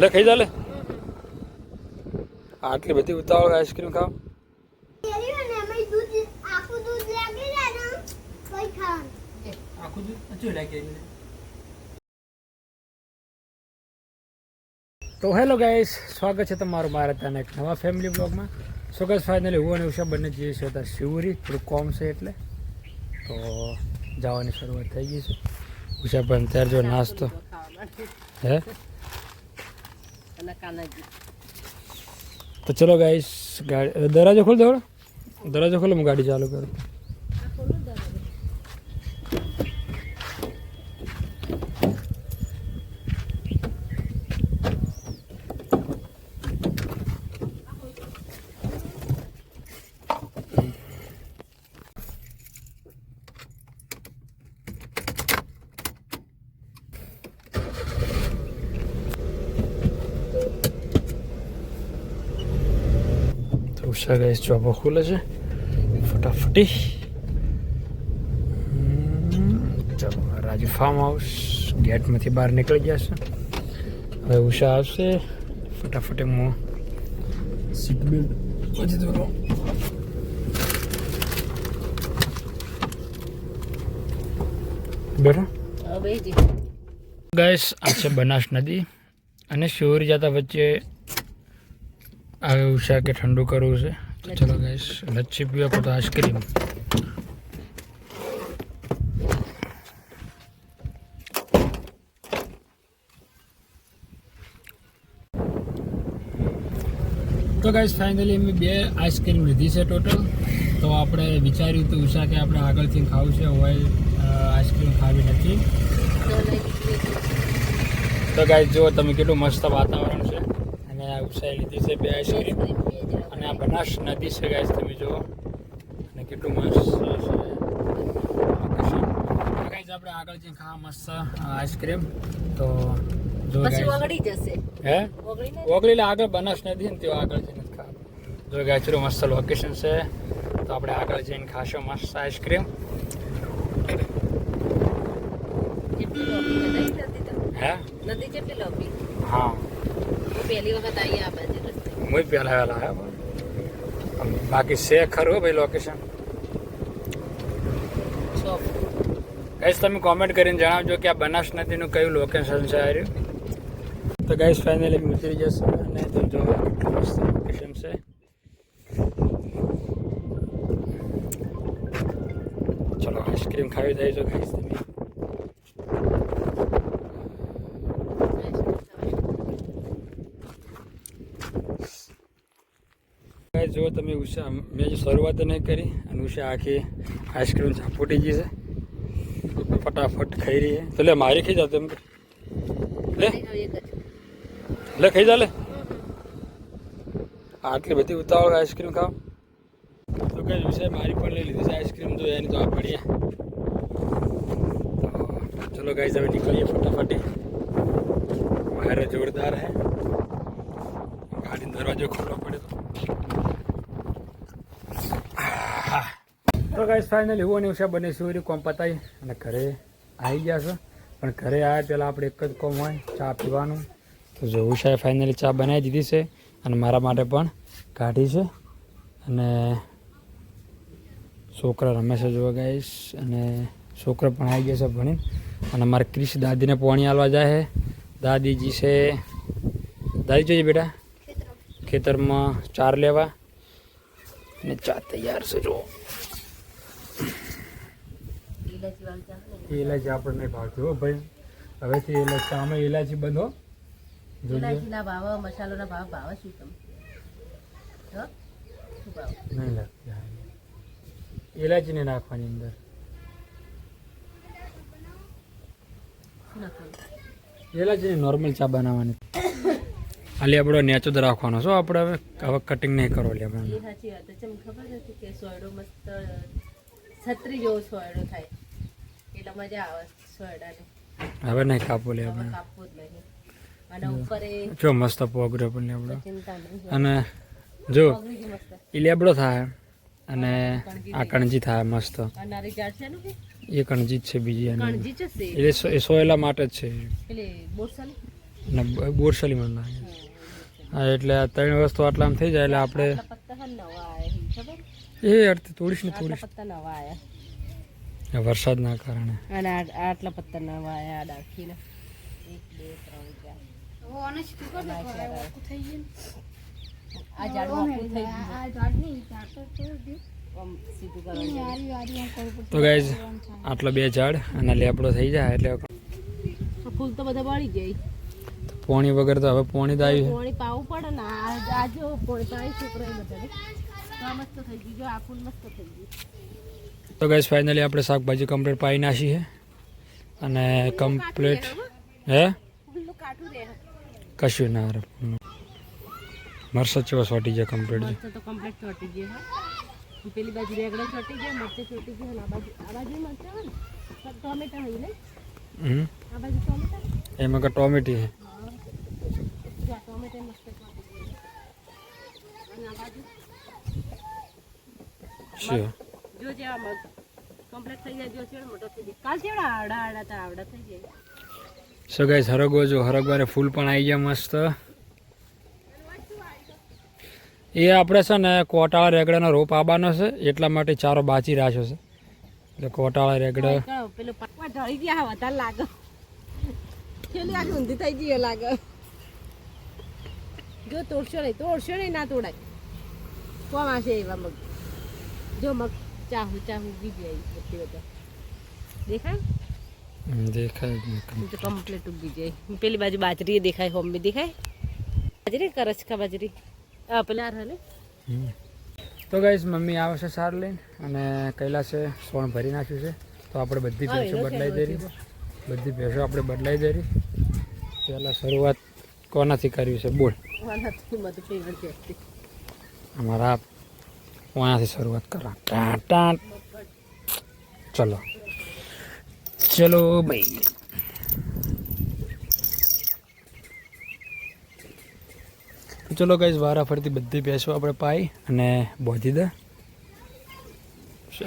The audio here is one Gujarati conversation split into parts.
લે ખાઈ જા લે. આટલી બધી ઉતાવળ આઈસ્ક્રીમ ખાવ. તો હેલો ગાઈસ, સ્વાગત છે તમારું મારા ત્યાં એક નવા ફેમિલી બ્લોગમાં. સો ગાઈસ ફાઇનલી હું અને ઉષા બંને જઈએ છીએ હતા શિવરી, થોડું કોમ છે એટલે તો જવાની શરૂઆત થઈ ગઈ છે. ઉષા પણ ત્યારે જો નાસ્તો હે તો ચલો ગાઈસ, ગાડી દરવાજો ખોલ દો, દરવાજો ખોલો, હું ગાડી ચાલુ કરું. ઉષા ગાઈસ ચોપો ખુલે છે ફટાફટી. ચાલો, રાજુ ફાર્મ હાઉસ ગેટમાંથી બહાર નીકળી ગયા છે. હવે ઉષા આવશે ફટાફટ. હું સીટ બેલ્ટ પછી દોરો. બેઠો ગાઈસ, આ છે બનાસ નદી અને શિવરી જતા વચ્ચે આવે ઉષા કે ઠંડુ કરવું છે. તો ચલો ગાઈસ, લચ્છી પીવા પડતો આઈસ્ક્રીમ. તો ગાઈસ ફાઇનલી મેં 2 આઈસ્ક્રીમ લીધી છે ટોટલ. તો આપણે વિચાર્યું હતું ઉષા કે આપણે આગળથી ખાવું છે, હવે આઈસ્ક્રીમ ખાવી નથી. તો ગાઈસ જુઓ તમે કેટલું મસ્ત વાતાવરણ છે. અને આ ઉષાએ લીધી છે 2 આઈસ્ક્રીમ અને આ બનાસ નદી છે ગાઈસ, તમે જુઓ અને કેટલું મસ્ત છે લોકેશન. ગાઈસ આપણે આગળ જઈને ખાવા મસ્ત આઈસ્ક્રીમ. તો જો ગાઈસ ઓગળી જશે, હે ઓગળી આગળ બનાસ નદી ને તેઓ આગળ જઈને ખાવા. જો ગાઈસ કેટલું મસ્ત લોકેશન છે. તો આપણે આગળ જઈને ખાશો મસ્ત આઈસ્ક્રીમ. હે નદી કેટલી લોબી? હા, પહેલી વખત આવી આ બાજુ રસ્તે. હું પહેલા વહેલા આવ્યા, બાકી છે ખરું ભાઈ લોકેશન. ગાઈસ તમે કોમેન્ટ કરીને જણાવજો કે આ બનાસ નદીનું કયું લોકેશન છે આ. તો ગાઈસ ફાઇનલી ઉતરી જશે અને તો જો મસ્ત લોકેશન છે. ચલો આઈસ્ક્રીમ ખાવી જાય. જો ગાઈસ તમે જો તમે ઉષા, મેં જે શરૂઆત નહીં કરી અને ઉષા આખી આઈસ્ક્રીમ ઝાપૂટી ગઈ છે, ફટાફટ ખાઈ રહી છે. તો લે મારી ખાઈ જાવ એમ, લે લે ખાઈ જા લે. આટલી બધી ઉતાવળ આઈસ્ક્રીમ ખાવ. તો કઈ ઉષાએ મારી પણ લઈ લીધી છે આઈસ્ક્રીમ. જો એની તો આ પડીએ. તો ચલો ગાઈસ હવે નીકળીએ ફટાફટી. બહાર જોરદાર હે, ગાડી દરવાજો ખોલવો પડે તો ગાઈસ ફાઇનલી હું અને ઉષા બંને શિવરી કોમ પતાવી અને ઘરે આવી ગયા છે. પણ ઘરે આવ્યા પહેલાં આપણે એક જ કોમ હોય, ચા પીવાનું. તો જો ઉષાએ ફાઇનલી ચા બનાવી દીધી છે અને મારા માટે પણ કાઢી છે. અને છોકરા રમે છે જો ગાઈસ, અને છોકરા પણ આવી ગયા છે ભણીને. અને મારે ક્રિશ દાદીને પાણી આલવા જાય છે. દાદીજી છે, દાદી જોઈએ બેટા ખેતરમાં ચાર લેવા અને ચા તૈયાર છે. જો ઇલાયચી આપણે નહીં ભાવતી હો ભાઈ, હવેથી ઇલાયચી અમે ઇલાયચી બંધ હો. ઇલાયચીના ભાવ, મસાલોના ભાવ ભાવ શું તમે નહીં લાગતી ઇલાયચી નહીં નાખવાની અંદર. ઇલાયચી નોર્મલ ચા બનાવવાની. ખાલી આપણો નેચો જ રાખવાનો છો આપણે. હવે કટિંગ નહીં કરો લે આપણે. સાચી વાત છે. ખબર નથી કે સોયડો મસ્ત છત્રી જેવો સોયડો થાય એટલે મજા આવે સોયડાને. હવે નહીં કાપો લે આપણે, કાપવું જ નહીં. અને ઉપર જો મસ્ત પોગરે પણ લેબડો. અને જો એ લેબડો થાય અને આ કણજી થાય મસ્ત. એ કણજી જ છે બીજી, એટલે એ સોયલા માટે જ છે. અને બોરસલીમાં નાખે. હા એટલે આ 3 વસ્તુ આટલામાં થઈ જાય એટલે આપણે આટલા પત્તા હે નવા આયા ખબર એ અડધી થોડીશ ને આટલા થોડીશ પત્તા નવા આયા વરસાદના કારણે. અને આટલા પત્તા નવા આયા આ ડાળખીના 1 2 3 4 આ ઝાડું આખું થઈ ગયું આમ સીધું કરવાનું તો ગાઈઝ આટલા 2 ઝાડ અને લેબડો થઈ જાય એટલે ફૂલ તો બધા બળી જાય પોણી વગર તો હવે પોણી તો આવ્યું પાણી પાવું પડે ને આ જો પાણી પાઈ છોકરા બધા તો આ મસ્ત થઈ ગયું જો આ ફૂલ મસ્ત થઈ ગયું. તો ગાઈઝ ફાઇનલી આપણે શાકભાજી કમ્પ્લીટ પાઈ નાખી છે અને કમ્પ્લીટ હે ફૂલનું કાઠું રહે કશું ના રે મરસા ચેવા સોટી જાય કમ્પ્લીટ મરચાં તો કમ્પ્લીટ ચોટી ગયા હા પેલી બાજુ રેગડા ચોટી ગયા મરચાં ચોટી ગયા અને આ બાજુ મરચાં હોય ને ટોમેટા હોય ને આ બાજુ ટોમેટા એમાં કે ટોમેટી છે ટોમેટા મસ્ત ચોટી ગયા અને આ બાજુ શું જો જેવા મગ કમ્પ્લીટ થઈ જાય જો છે મોટો થઈ જાય કાલ કેવડા આવડા થઈ જાય. સો ગાઈઝ હરગવો જો હરગવારે ફૂલ પણ આવી ગયા મસ્ત. એ આપણે છે ને કોટાળા રેગડાનો રોપ આવવાનો છે એટલા માટે ચારો બાચી રાખ્યો છે એટલે કોટાળા રેગડા પેલું પકવા ઢળી ગયા વધારે લાગે પેલી આખી ઊંધી થઈ ગઈ લાગે જો તોડશો નહીં ના તોડાય કોમ આવશે એવા મગ જો મગ ચાહુ ઉગી જાય બધી બધા દેખાય દેખાય તો કમ્પ્લીટ ઉગી જાય પેલી બાજુ બાજરી દેખાય હોમ્બી દેખાય બાજરી કરચકા બાજરી પેલા હલે તો ગાઈઝ મમ્મી આવે છે સાર લઈને અને કૈલાસે સોણ ભરી નાખ્યું છે તો આપણે બધી ભેંસો બદલાઈ દઈ રહી બધી ભેંસો આપણે બદલાઈ દઈ રહી પહેલાં શરૂઆત કોનાથી કરવી છે બોલ અમારા કોનાથી શરૂઆત કરવા ટાં ટાં ચલો ચલો ભાઈ ચલો ગાઈઝ વારા ફરતી બધી ભેંસો આપણે પાઈ અને બોધી દે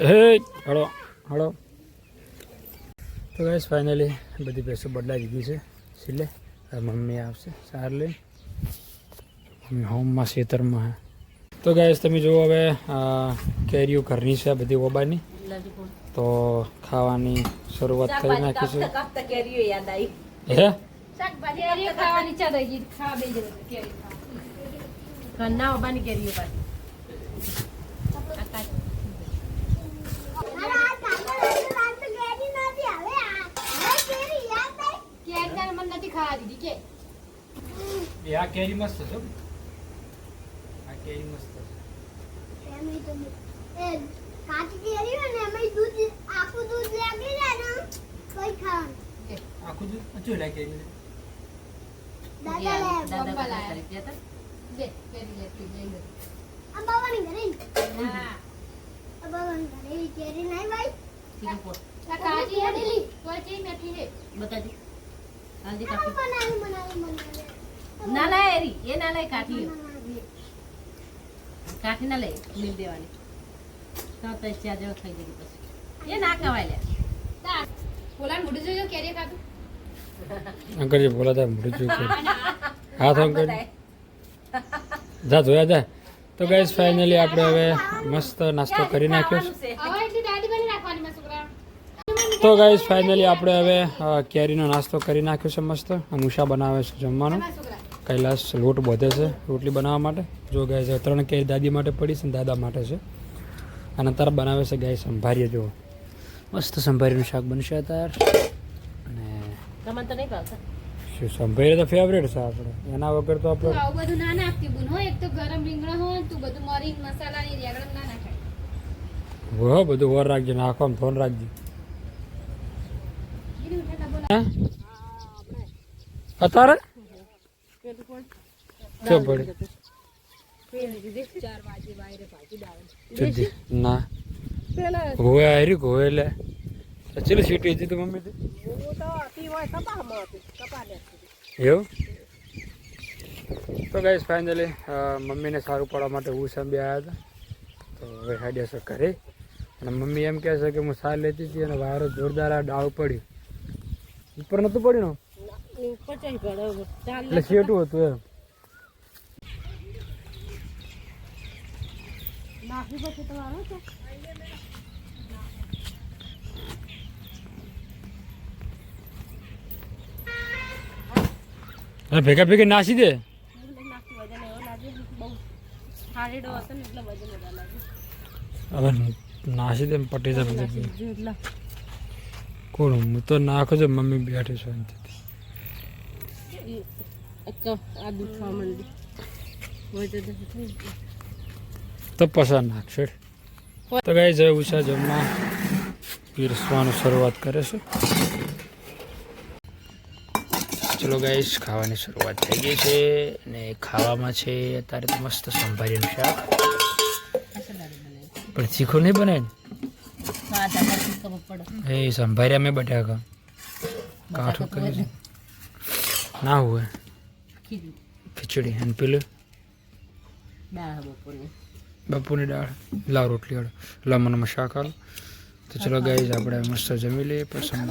હે હળો હળો તો ગાઈઝ ફાઇનલી બધી ભેંસો બદલાઈ દીધી છે સિલે મમ્મી આવશે સાર લઈ હોમમાં ખેતરમાં હે તો ગાઈઝ તમે જુઓ હવે કેરીઓ ઘરની છે બધી ઓબાની તો ખાવાની શરૂઆત કરી નાખી છે હે ઘરના ઓબાની કેરીઓ પાછી આ કેરી મસ્ત છે આ કેરી મસ્ત કાચી કેરી હોય ને એમાં દૂધ આખું દૂધ લાગી જાય ને કોઈ ખાવાનું આખું દૂધ અચું લાગે કેરી દાદા લે અંબાવાની ઘરે અંબાવાની ઘરે એવી કેરી નહીં ભાઈ કાચી હડેલી કોઈ ચી મેઠી હે બતાજી બનાવી ના લાય એરી એ ના લાય કાઠી ના લઈ મિલ દેવાની તો ચાર જેવો થઈ ગઈ પછી એ ના કવાય લે બોલા મોઢું જોજો કેરી ખાધું અંકલ जी बोला था मुझे जो हाथ अंकल જા જોયા જા તો ગાઈઝ ફાઇનલી આપણે હવે મસ્ત નાસ્તો કરી નાખ્યો છે હવે એટલી દાદી બની રાખવાની માં છોકરા તો ગાઈઝ ફાઇનલી આપણે હવે કેરીનો નાસ્તો કરી નાખ્યો છે મસ્ત અનુષા બનાવે છે જમવાનું કૈલાસ લોટ બધે છે રોટલી બનાવવા માટે જો ગાઈઝ 3 કેરી દાદી માટે પડી છે અને દાદા માટે છે અને અત્યારે બનાવે છે ગાય સંભારીએ જો મસ્ત સંભારીનું શાક બનશે અત્યારે અને તમને તો નહીં ભાવતા શું સંભારી તો ફેવરેટ છે આપણે એના વગર તો આપણે આવું બધું ના નાખતી બુન હો એક તો ગરમ રીંગણા હોય તું બધું મરી મસાલા ની રેગડમ ના નાખાય હો બધું વર રાખજે નાખવામાં ફોન રાખજે અત્યારે શું પડે 4 વાગે વાયરે ભાજી દાળ જલ્દી ના પેલા હોવે આરી હોવે લે ચલો સીટી હતી તો મમ્મી તે હું તો હતી હોય કપામાં હતી કપાને એવું તો ગાઈસ ફાઇનલી મમ્મીને સારું પડવા માટે હું સંભી આવ્યા હતા તો હવે હેડ્યા છે ઘરે અને મમ્મી એમ કહે છે કે હું સાર લેતી હતી અને વાયરો જોરદાર આ ડાળ પડ્યું ઉપર નહોતું પડ્યું ને પચાઈ પડે ચાલ એટલે શેટું હતું એમ. નાખી પછી તમારો છે અને ભેગા ભેગા નાસી દે. નાખી વજન એવો લાગે બહુ હારેડો હતો ને એટલે વજન વધારે લાગે હવે નાસી દે પટી જાય બધું. એટલા કોણ હું તો નાખો છો મમ્મી બેઠી શાંતિથી. આ દુખવા માંડી વજન તો પસાર નાખશે. તો ગાઈ જય ઉષા જમવા પીરસવાનું શરૂઆત કરે છે. ચલો ગાઈસ ખાવાની શરૂઆત થઈ ગઈ છે અને ખાવામાં છે અત્યારે તો મસ્ત સંભારીનું શાક. પણ તીખું નહીં બને ને એ સંભાર્યા મેં બટાકા કાઠું કરી છે. ના હોય ખીચડી અને પેલું બપોરની દાળ લાવ રોટલી વાળો લમણમાં શાક હાલો. તો ચલો ગાઈસ આપણે મસ્ત જમી લઈએ પછી